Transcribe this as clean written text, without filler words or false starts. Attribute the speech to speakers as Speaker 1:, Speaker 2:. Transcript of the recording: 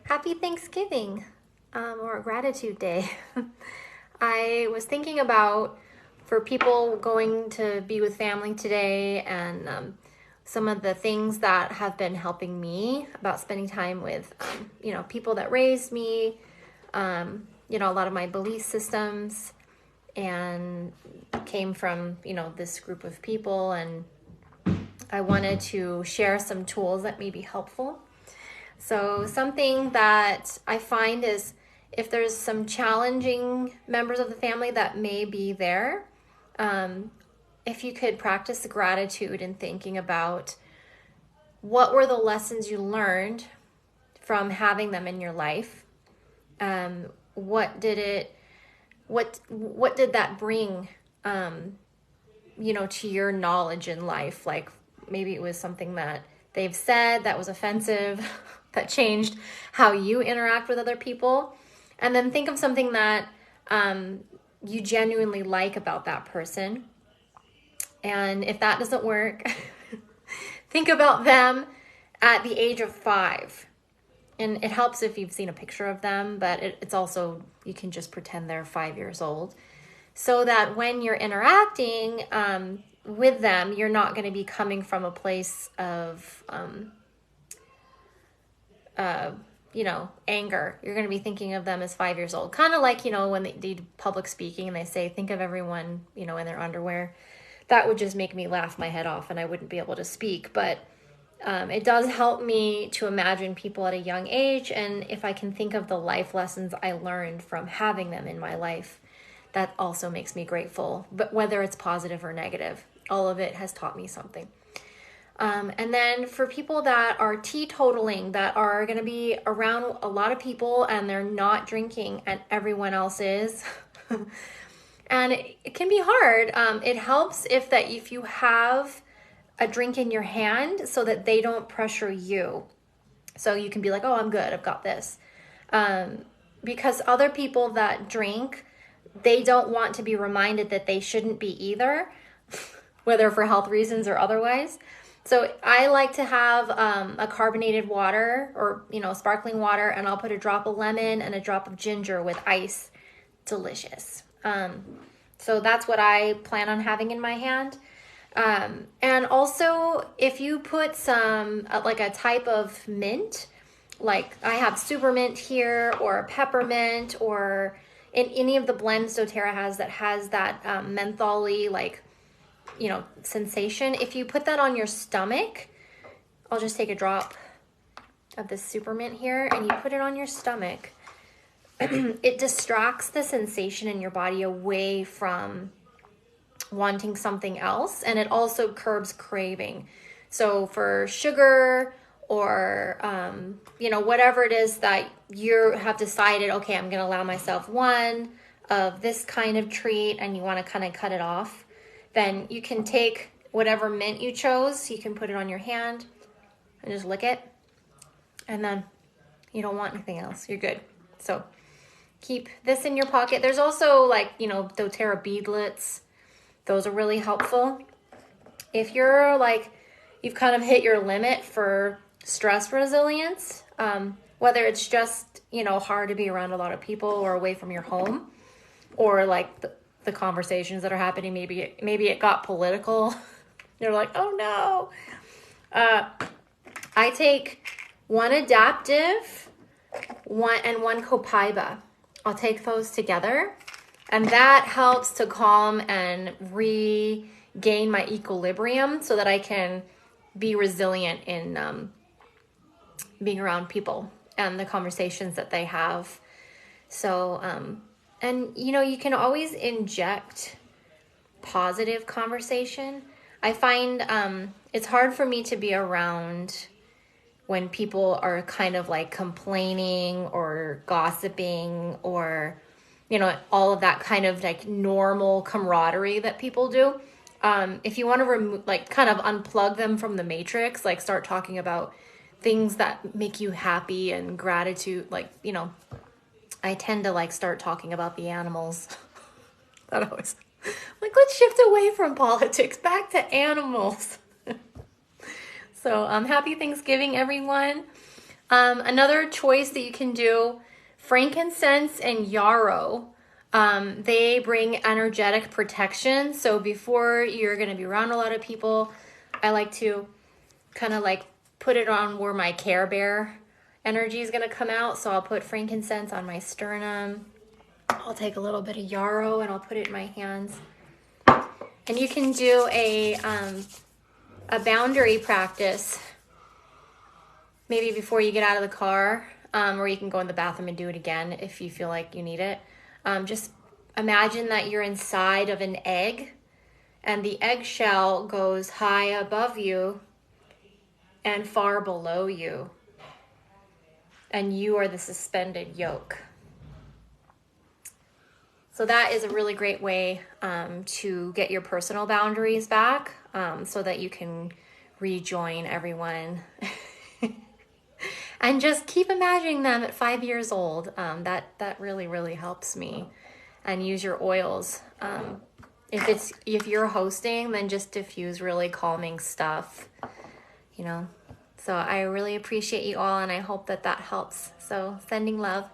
Speaker 1: Happy Thanksgiving, or Gratitude Day. I was thinking about for people going to be with family today and some of the things that have been helping me about spending time with, people that raised me, a lot of my belief systems and came from, this group of people. And I wanted to share some tools that may be helpful. So something that I find is if there's some challenging members of the family that may be there, if you could practice gratitude and thinking about what were the lessons you learned from having them in your life. What did that bring, to your knowledge in life? Like maybe it was something that they've said that was offensive, that changed how you interact with other people. And then think of something that you genuinely like about that person. And if that doesn't work, think about them at the age of 5. And it helps if you've seen a picture of them, but it's also, you can just pretend they're 5 years old. So that when you're interacting with them, you're not going to be coming from a place of, anger. You're going to be thinking of them as 5 years old. Kind of like, when they do public speaking and they say, think of everyone, in their underwear. That would just make me laugh my head off and I wouldn't be able to speak. But it does help me to imagine people at a young age. And if I can think of the life lessons I learned from having them in my life, that also makes me grateful. But whether it's positive or negative, all of it has taught me something. And then for people that are teetotaling, that are going to be around a lot of people and they're not drinking and everyone else is, and it can be hard. It helps if you have a drink in your hand so that they don't pressure you. So you can be like, oh, I'm good, I've got this. Because other people that drink, they don't want to be reminded that they shouldn't be either, whether for health reasons or otherwise. So I like to have a carbonated water or, sparkling water, and I'll put a drop of lemon and a drop of ginger with ice. Delicious. So that's what I plan on having in my hand. And also, if you put some, like a type of mint, like I have super mint here, or peppermint, or in any of the blends doTERRA has that mentholy, like, sensation. If you put that on your stomach, I'll just take a drop of this super mint here and you put it on your stomach. It distracts the sensation in your body away from wanting something else, and it also curbs craving. So for sugar or whatever it is that you have decided, okay, I'm going to allow myself one of this kind of treat, and you want to kind of cut it off, then you can take whatever mint you chose, you can put it on your hand and just lick it, and then you don't want anything else. You're good. So keep this in your pocket. There's also doTERRA beadlets. Those are really helpful. If you're you've kind of hit your limit for stress resilience, whether it's just, hard to be around a lot of people or away from your home, or the conversations that are happening, maybe it got political. You're like, oh no. I take one adaptive, one Copaiba. I'll take those together, and that helps to calm and regain my equilibrium so that I can be resilient in being around people and the conversations that they have. So, and you can always inject positive conversation. I find it's hard for me to be around when people are kind of complaining or gossiping or, all of that kind of normal camaraderie that people do. If you want to remove, kind of unplug them from the matrix, start talking about things that make you happy and gratitude, I tend to start talking about the animals. That always, let's shift away from politics, back to animals. So happy Thanksgiving, everyone. Another choice that you can do, frankincense and yarrow. They bring energetic protection. So before you're going to be around a lot of people, I like to kind of like put it on where my Care Bear energy is going to come out. So I'll put frankincense on my sternum. I'll take a little bit of yarrow and I'll put it in my hands. And you can do a boundary practice maybe before you get out of the car, or you can go in the bathroom and do it again if you feel like you need it. Just imagine that you're inside of an egg and the eggshell goes high above you and far below you. And you are the suspended yolk. So that is a really great way to get your personal boundaries back, so that you can rejoin everyone. And just keep imagining them at 5 years old. That really, really helps me. And use your oils. If you're hosting, then just diffuse really calming stuff, you know. So I really appreciate you all, and I hope that helps. So sending love.